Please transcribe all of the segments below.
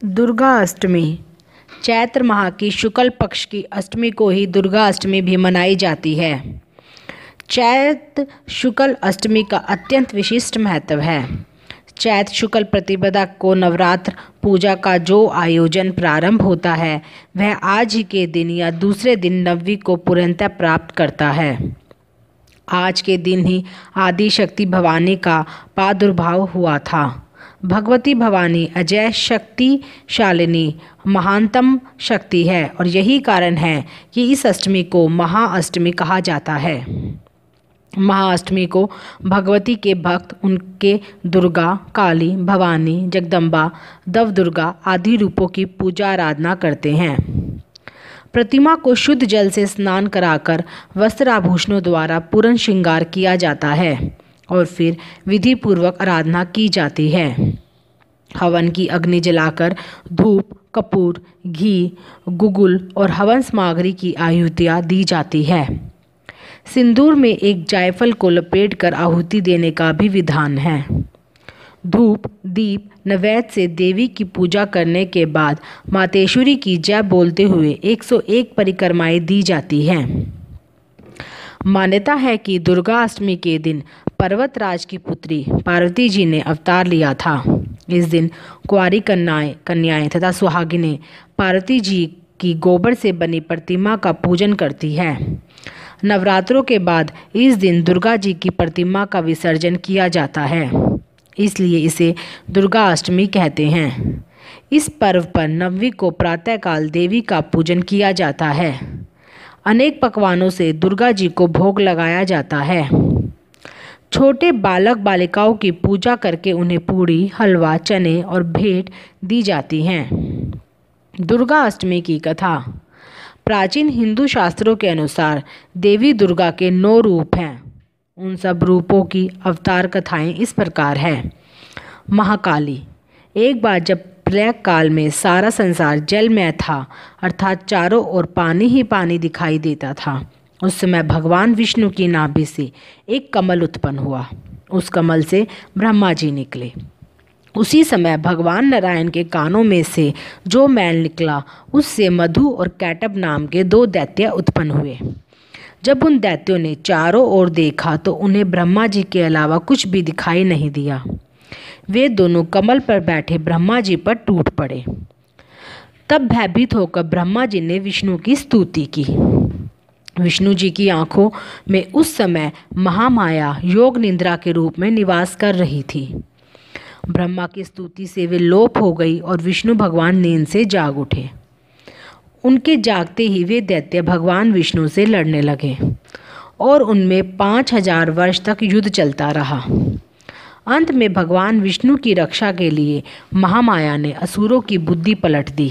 दुर्गा अष्टमी। चैत्र माह की शुक्ल पक्ष की अष्टमी को ही दुर्गा अष्टमी भी मनाई जाती है। चैत्र शुक्ल अष्टमी का अत्यंत विशिष्ट महत्व है। चैत्र शुक्ल प्रतिपदा को नवरात्र पूजा का जो आयोजन प्रारंभ होता है वह आज ही के दिन या दूसरे दिन नवमी को पूर्णतः प्राप्त करता है। आज के दिन ही आदि शक्ति भवानी का प्रादुर्भाव हुआ था। भगवती भवानी अजय शक्तिशालिनी महानतम शक्ति है और यही कारण है कि इस अष्टमी को महाअष्टमी कहा जाता है। महाअष्टमी को भगवती के भक्त उनके दुर्गा, काली, भवानी, जगदम्बा, नवदुर्गा आदि रूपों की पूजा आराधना करते हैं। प्रतिमा को शुद्ध जल से स्नान कराकर वस्त्र आभूषणों द्वारा पूर्ण श्रृंगार किया जाता है और फिर विधि पूर्वक आराधना की जाती है। हवन की अग्नि जलाकर धूप, कपूर, घी, गुगुल और हवन सामग्री की आहुतियाँ दी जाती है। सिंदूर में एक जायफल को लपेटकर आहुति देने का भी विधान है। धूप, दीप, नैवेद्य से देवी की पूजा करने के बाद मातेश्वरी की जय बोलते हुए 101 परिक्रमाएं दी जाती हैं। मान्यता है कि दुर्गा अष्टमी के दिन पर्वतराज की पुत्री पार्वती जी ने अवतार लिया था। इस दिन कुंवारी कन्याएं तथा सुहागिनें पार्वती जी की गोबर से बनी प्रतिमा का पूजन करती है। नवरात्रों के बाद इस दिन दुर्गा जी की प्रतिमा का विसर्जन किया जाता है, इसलिए इसे दुर्गा अष्टमी कहते हैं। इस पर्व पर नवमी को प्रातःकाल देवी का पूजन किया जाता है। अनेक पकवानों से दुर्गा जी को भोग लगाया जाता है। छोटे बालक बालिकाओं की पूजा करके उन्हें पूड़ी, हलवा, चने और भेंट दी जाती हैं। दुर्गा अष्टमी की कथा। प्राचीन हिंदू शास्त्रों के अनुसार देवी दुर्गा के 9 रूप हैं। उन सब रूपों की अवतार कथाएं इस प्रकार है। महाकाली। एक बार जब प्रलय काल में सारा संसार जलमय था, अर्थात चारों ओर पानी ही पानी दिखाई देता था, उस समय भगवान विष्णु की नाभि से एक कमल उत्पन्न हुआ। उस कमल से ब्रह्मा जी निकले। उसी समय भगवान नारायण के कानों में से जो मैल निकला उससे मधु और कैटब नाम के 2 दैत्य उत्पन्न हुए। जब उन दैत्यों ने चारों ओर देखा तो उन्हें ब्रह्मा जी के अलावा कुछ भी दिखाई नहीं दिया। वे दोनों कमल पर बैठे ब्रह्मा जी पर टूट पड़े। तब भयभीत होकर ब्रह्मा जी ने विष्णु की स्तुति की। विष्णु जी की आंखों में उस समय महामाया योग निद्रा के रूप में निवास कर रही थी। ब्रह्मा की स्तुति से वे लोप हो गई और विष्णु भगवान नींद से जाग उठे। उनके जागते ही वे दैत्य भगवान विष्णु से लड़ने लगे और उनमें 5000 वर्ष तक युद्ध चलता रहा। अंत में भगवान विष्णु की रक्षा के लिए महामाया ने असुरों की बुद्धि पलट दी।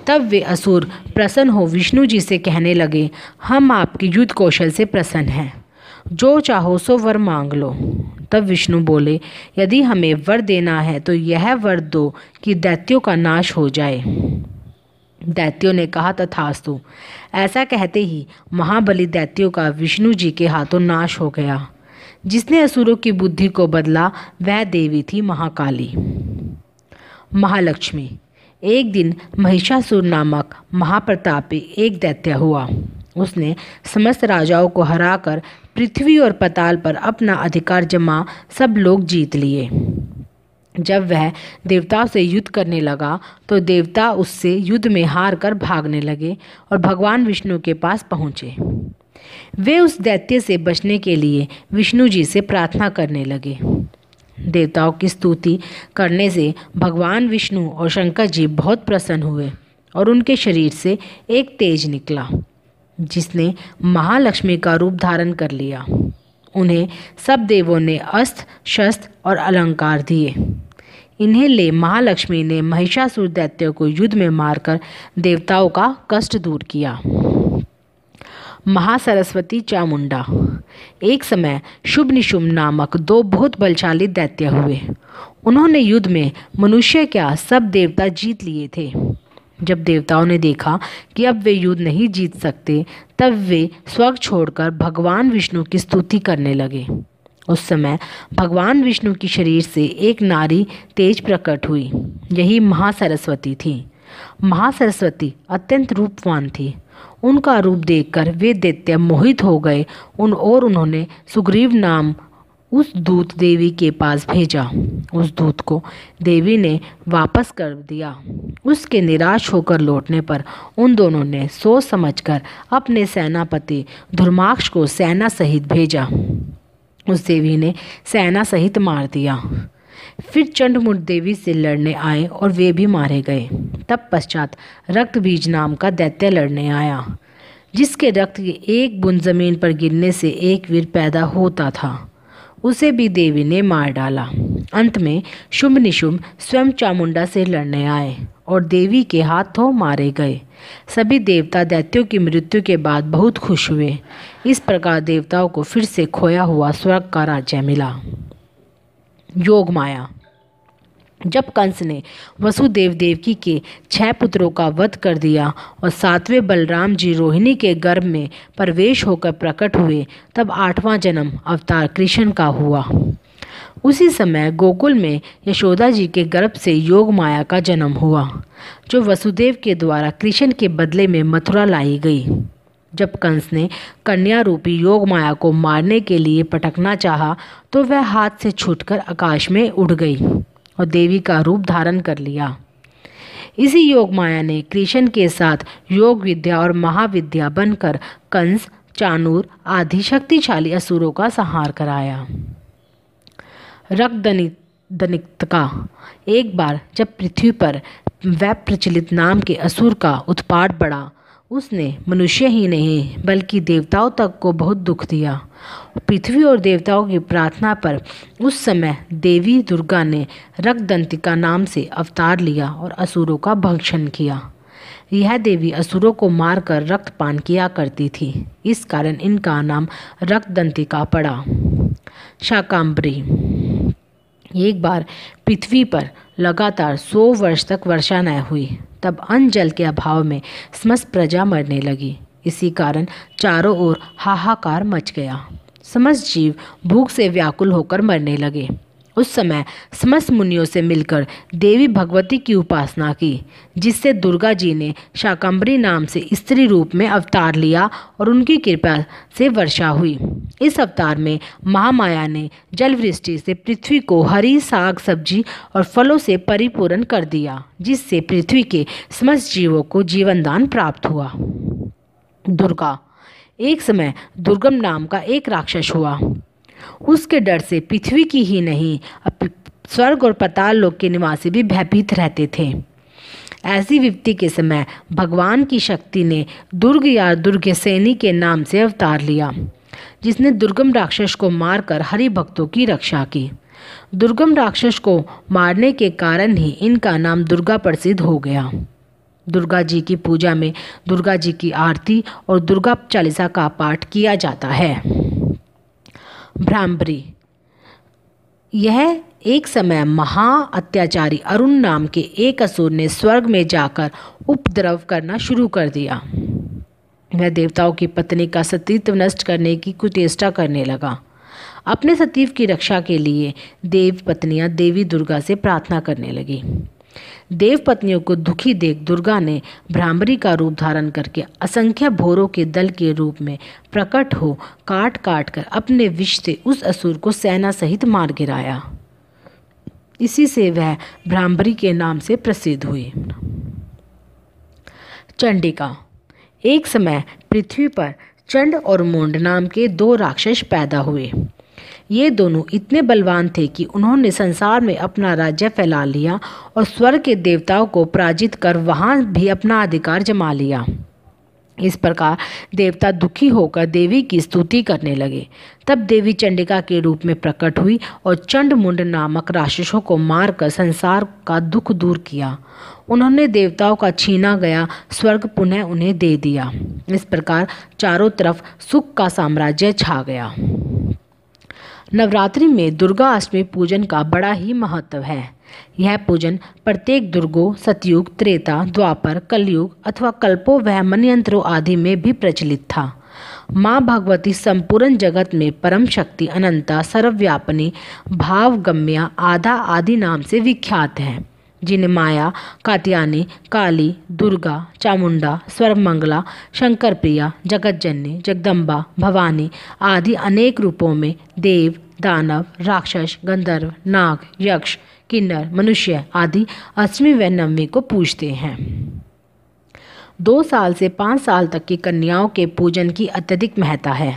तब वे असुर प्रसन्न हो विष्णु जी से कहने लगे, हम आपके युद्ध कौशल से प्रसन्न हैं, जो चाहो सो वर मांग लो। तब विष्णु बोले, यदि हमें वर देना है तो यह वर दो कि दैत्यों का नाश हो जाए। दैत्यों ने कहा, तथास्तु। ऐसा कहते ही महाबली दैत्यों का विष्णु जी के हाथों नाश हो गया। जिसने असुरों की बुद्धि को बदला वह देवी थी महाकाली। महालक्ष्मी। एक दिन महिषासुर नामक महाप्रतापी एक दैत्य हुआ। उसने समस्त राजाओं को हराकर पृथ्वी और पाताल पर अपना अधिकार जमा सब लोग जीत लिए। जब वह देवताओं से युद्ध करने लगा तो देवता उससे युद्ध में हार कर भागने लगे और भगवान विष्णु के पास पहुँचे। वे उस दैत्य से बचने के लिए विष्णु जी से प्रार्थना करने लगे। देवताओं की स्तुति करने से भगवान विष्णु और शंकर जी बहुत प्रसन्न हुए और उनके शरीर से एक तेज निकला जिसने महालक्ष्मी का रूप धारण कर लिया। उन्हें सब देवों ने अस्त्र, शस्त्र और अलंकार दिए। इन्हें ले महालक्ष्मी ने महिषासुर दैत्य को युद्ध में मारकर देवताओं का कष्ट दूर किया। महासरस्वती चामुंडा। एक समय शुभ निशुंभ नामक 2 बहुत बलशाली दैत्य हुए। उन्होंने युद्ध में मनुष्य क्या सब देवता जीत लिए थे। जब देवताओं ने देखा कि अब वे युद्ध नहीं जीत सकते, तब वे स्वर्ग छोड़कर भगवान विष्णु की स्तुति करने लगे। उस समय भगवान विष्णु की शरीर से एक नारी तेज प्रकट हुई। यही महासरस्वती थी। महासरस्वती अत्यंत रूपवान थी। उनका रूप देखकर वे दैत्य मोहित हो गए। उन्होंने सुग्रीव नाम उस दूत देवी के पास भेजा। उस दूत को देवी ने वापस कर दिया। उसके निराश होकर लौटने पर उन दोनों ने सोच समझकर अपने सेनापति धर्माक्ष को सेना सहित भेजा। उस देवी ने सेना सहित मार दिया। फिर चंडमुंड देवी से लड़ने आए और वे भी मारे गए। तब पश्चात रक्तबीज नाम का दैत्य लड़ने आया, जिसके रक्त की एक बूंद जमीन पर गिरने से एक वीर पैदा होता था। उसे भी देवी ने मार डाला। अंत में शुंभ निशुंभ स्वयं चामुंडा से लड़ने आए और देवी के हाथों मारे गए। सभी देवता दैत्यों की मृत्यु के बाद बहुत खुश हुए। इस प्रकार देवताओं को फिर से खोया हुआ स्वर्ग का राज्य मिला। योग माया। जब कंस ने वसुदेव देवकी के 6 पुत्रों का वध कर दिया और 7वें बलराम जी रोहिणी के गर्भ में प्रवेश होकर प्रकट हुए, तब 8वां जन्म अवतार कृष्ण का हुआ। उसी समय गोकुल में यशोदा जी के गर्भ से योग माया का जन्म हुआ, जो वसुदेव के द्वारा कृष्ण के बदले में मथुरा लाई गई। जब कंस ने कन्या रूपी योग माया को मारने के लिए पटकना चाहा, तो वह हाथ से छूटकर आकाश में उड़ गई और देवी का रूप धारण कर लिया। इसी योग माया ने कृष्ण के साथ योग विद्या और महाविद्या बनकर कंस, चाणूर आदि शक्तिशाली असुरों का संहार कराया। रक्तदनिका। एक बार जब पृथ्वी पर वैप प्रचलित नाम के असुर का उत्पात बढ़ा, उसने मनुष्य ही नहीं बल्कि देवताओं तक को बहुत दुख दिया। पृथ्वी और देवताओं की प्रार्थना पर उस समय देवी दुर्गा ने रक्तदंतिका नाम से अवतार लिया और असुरों का भक्षण किया। यह देवी असुरों को मारकर रक्तपान किया करती थी। इस कारण इनका नाम रक्तदंतिका पड़ा। शाकंभरी। एक बार पृथ्वी पर लगातार 100 वर्ष तक वर्षा न हुई। तब अन्न जल के अभाव में समस्त प्रजा मरने लगी। इसी कारण चारों ओर हाहाकार मच गया। समस्त जीव भूख से व्याकुल होकर मरने लगे। उस समय समस्त मुनियों से मिलकर देवी भगवती की उपासना की, जिससे दुर्गा जी ने शाकंभरी नाम से स्त्री रूप में अवतार लिया और उनकी कृपा से वर्षा हुई। इस अवतार में महामाया ने जल वृष्टि से पृथ्वी को हरी साग सब्जी और फलों से परिपूर्ण कर दिया, जिससे पृथ्वी के समस्त जीवों को जीवन दान प्राप्त हुआ। दुर्गा। एक समय दुर्गम नाम का एक राक्षस हुआ। उसके डर से पृथ्वी की ही नहीं, स्वर्ग और पाताल लोक के निवासी भी भयभीत रहते थे। ऐसी विपत्ति के समय भगवान की शक्ति ने दुर्ग या दुर्गसेनी के नाम से अवतार लिया, जिसने दुर्गम राक्षस को मारकर हरि भक्तों की रक्षा की। दुर्गम राक्षस को मारने के कारण ही इनका नाम दुर्गा प्रसिद्ध हो गया। दुर्गा जी की पूजा में दुर्गा जी की आरती और दुर्गा चालीसा का पाठ किया जाता है। भ्रामरी। यह एक समय महा अत्याचारी अरुण नाम के एक असुर ने स्वर्ग में जाकर उपद्रव करना शुरू कर दिया। वह देवताओं की पत्नी का सतीत्व नष्ट करने की कुचेष्टा करने लगा। अपने सतीव की रक्षा के लिए देव पत्नियां देवी दुर्गा से प्रार्थना करने लगी। देव पत्नियों को दुखी देख दुर्गा ने भ्रामरी का रूप धारण करके असंख्य भोरों के दल के रूप में प्रकट हो काट काट कर अपने विष से उस असुर को सेना सहित मार गिराया। इसी से वह भ्रामरी के नाम से प्रसिद्ध हुई। चंडिका। एक समय पृथ्वी पर चंड और मुंड नाम के 2 राक्षस पैदा हुए। ये दोनों इतने बलवान थे कि उन्होंने संसार में अपना राज्य फैला लिया और स्वर्ग के देवताओं को पराजित कर वहां भी अपना अधिकार जमा लिया। इस प्रकार देवता दुखी होकर देवी की स्तुति करने लगे। तब देवी चंडिका के रूप में प्रकट हुई और चंड मुंड नामक राक्षसों को मारकर संसार का दुख दूर किया। उन्होंने देवताओं का छीना गया स्वर्ग पुनः उन्हें दे दिया। इस प्रकार चारों तरफ सुख का साम्राज्य छा गया। नवरात्रि में दुर्गा अष्टमी पूजन का बड़ा ही महत्व है। यह पूजन प्रत्येक दुर्गों, सतयुग, त्रेता, द्वापर, कलयुग अथवा कल्पों व मन्वंतरों आदि में भी प्रचलित था। माँ भगवती संपूर्ण जगत में परम शक्ति, अनंता, सर्वव्यापिनी, भावगम्या, आधा आदि नाम से विख्यात है, जिन्हें माया, कात्यायनी, काली, दुर्गा, चामुंडा, सर्वमंगला, शंकर प्रिया, जगतजननी, जगदम्बा, भवानी आदि अनेक रूपों में देव, दानव, राक्षस, गंधर्व, नाग, यक्ष, किन्नर, मनुष्य आदि 8वीं व 9वीं को पूजते हैं। 2 साल से 5 साल तक की कन्याओं के पूजन की अत्यधिक महत्ता है।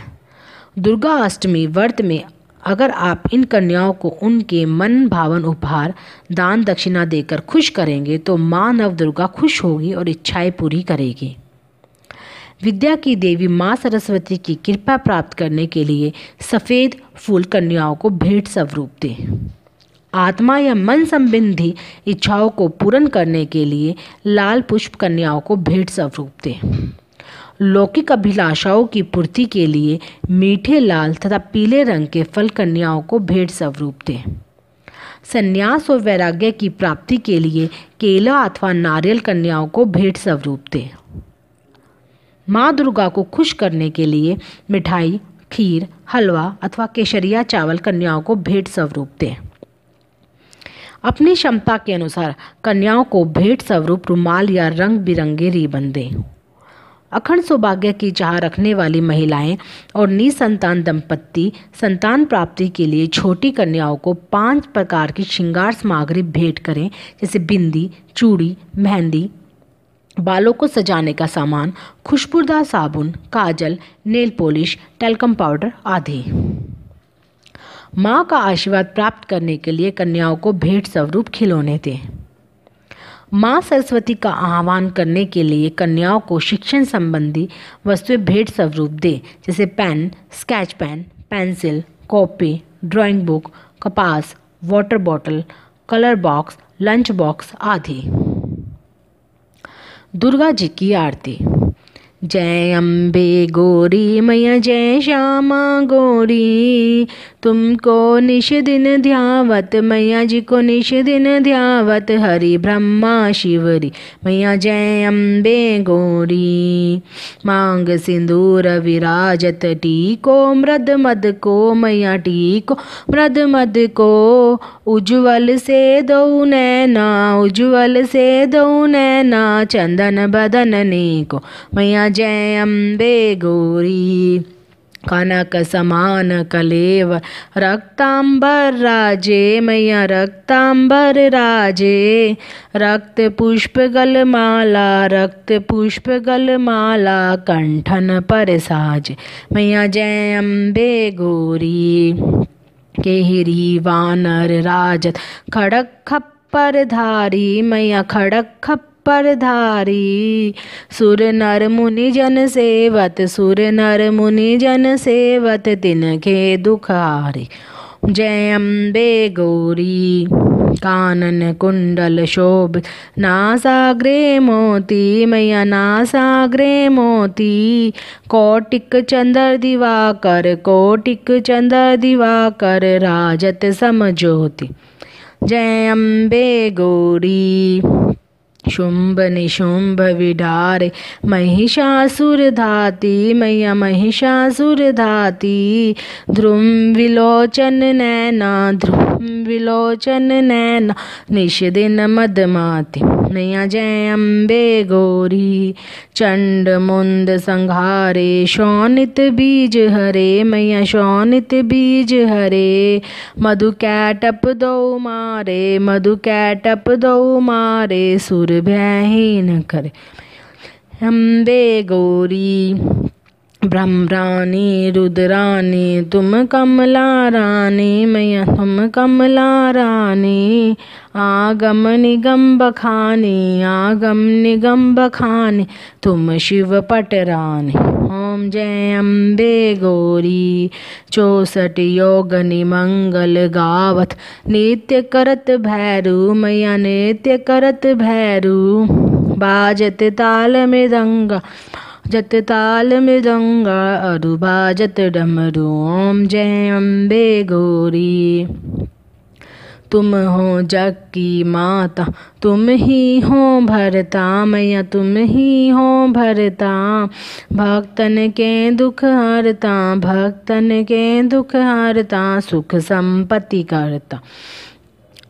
दुर्गा अष्टमी व्रत में अगर आप इन कन्याओं को उनके मन भावन उपहार, दान दक्षिणा देकर खुश करेंगे तो माँ नवदुर्गा खुश होगी और इच्छाएं पूरी करेगी। विद्या की देवी माँ सरस्वती की कृपा प्राप्त करने के लिए सफ़ेद फूल कन्याओं को भेंट स्वरूप दें। आत्मा या मन संबंधी इच्छाओं को पूर्ण करने के लिए लाल पुष्प कन्याओं को भेंट स्वरूप दें। लौकिक अभिलाषाओं की पूर्ति के लिए मीठे लाल तथा पीले रंग के फल कन्याओं को भेंट स्वरूप दें। संन्यास और वैराग्य की प्राप्ति के लिए केला अथवा नारियल कन्याओं को भेंट स्वरूप दें। माँ दुर्गा को खुश करने के लिए मिठाई, खीर, हलवा अथवा केसरिया चावल कन्याओं को भेंट स्वरूप दें। अपनी क्षमता के अनुसार कन्याओं को भेंट स्वरूप रुमाल या रंग बिरंगे रिबन दें। अखंड सौभाग्य की चाह रखने वाली महिलाएं और निसंतान दंपत्ति संतान प्राप्ति के लिए छोटी कन्याओं को 5 प्रकार की श्रृंगार सामग्री भेंट करें, जैसे बिंदी, चूड़ी, मेहंदी, बालों को सजाने का सामान, खुशबूदार साबुन, काजल, नेल पॉलिश, टैल्कम पाउडर आदि। माँ का आशीर्वाद प्राप्त करने के लिए कन्याओं को भेंट स्वरूप खिलौने दें। माँ सरस्वती का आह्वान करने के लिए कन्याओं को शिक्षण संबंधी वस्तुएं भेंट स्वरूप दें, जैसे pen, sketch pen, pencil, copy, drawing book, कपास, water bottle, colour box, lunch box आदि। दुर्गा जी की आरती। जय अम्बे गौरी मैया जय श्यामा गौरी, तुमको निश दिन ध्यावत मैया जी को निश दिन ध्यावत, हरि ब्रह्मा शिवरी मैया जय अम्बे गौरी। मांग सिंदूर विराजत टीको, मृद मद को मैया टीको, मृद मद को, उज्ज्वल से दो नैना, उज्ज्वल से दो नैना, चंदन बदन नीको मैया जय अम्बे गौरी। कनक समान कलेवर रक्तांबर राजे मैया रक्तांबर राजे, रक्त पुष्प गलमाला, रक्त पुष्प गलमाला, कंठन पर साजे मैया जय अम्बे गौरी। केहरी वानर राजत खड़क खप्पर धारी मैया खड़क खप्पर धारी, सुर नर मुनि जन सेवत, सुर नर मुनि जन सेवत, तिनके दुखारी जय अम्बे गौरी। कानन कुंडल शोभ नासाग्रे मोती मैया नासाग्रे मोती, कोटिक चंद्र दिवाकर, कोटिक चंद्र दिवाकर, राजत समज्योति जय अम्बे गौरी। शुंभ निशुंभ विडारे महिषासुर धाती मैया महिषासुर धाती, ध्रुम विलोचन नैना, ध्रुम विलोचन नैना, निश दिन मदमाती मैया जय अम्बे गौरी। चंड मुंड संघारे शोणित बीज हरे मैया शोणित बीज हरे, मधु कैटप दो मारे, मधु कैटप दो मारे, सुर भयहीन करे अम्बे गौरी। ब्रह्मरानी रुद्रानी तुम कमला रानी मैया तुम कमला रानी, आगम निगम बखानी, आगम निगम बखानी, तुम शिव पटरानी ओम जय अम्बे गौरी। 64 योगनी मंगल गावत, नित्य करत भैरू मैया नित्य करत भैरू, बाजत ताल मृदंगा, जत ताल मृदंगा, अरु बाजत डमरू ओम जय अम्बे गौरी। तुम हो जग की माता, तुम ही हो भरता मैया, तुम ही हो भरता। भक्तन के दुख हरता, भक्तन के दुख हरता, सुख संपत्ति करता।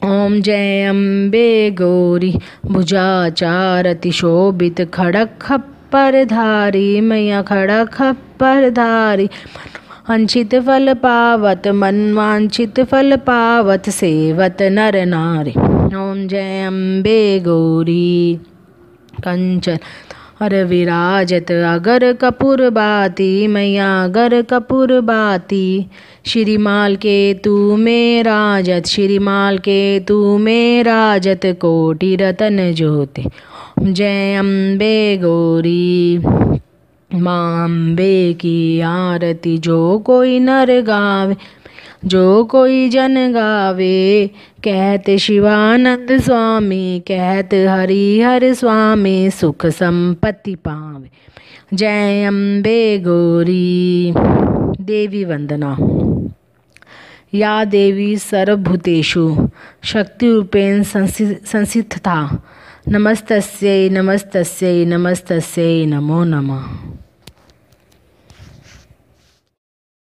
ओम जय अम्बे गौरी, भुजाचारति शोभित, खड़ग खप्पर धारी मैया, खड़ग खप्पर धारी। वांछित फल पावत, मन वांछित फल पावत, सेवत नर नारी। ओम जय अम्बे गौरी, कंचन और विराजत, अगर कपूर बाती मैया, अगर कपूर बाती। श्रीमाल के तू में राजत, श्रीमाल के तू में राजत, कोटि रतन ज्योति। जय अम्बे गौरी, माँ अम्बे की आरती जो कोई नर गावे, जो कोई जन गावे। कहते शिवानंद स्वामी, कहते हरिहर स्वामी, सुख संपत्ति पावे। जय अम्बे गौरी। देवी वंदना। या देवी सर्वभूतेषु शक्तिरूपेण संस्थिता, नमस्तस्यै नमस्तस्यै नमस्तस्यै नमो नमः।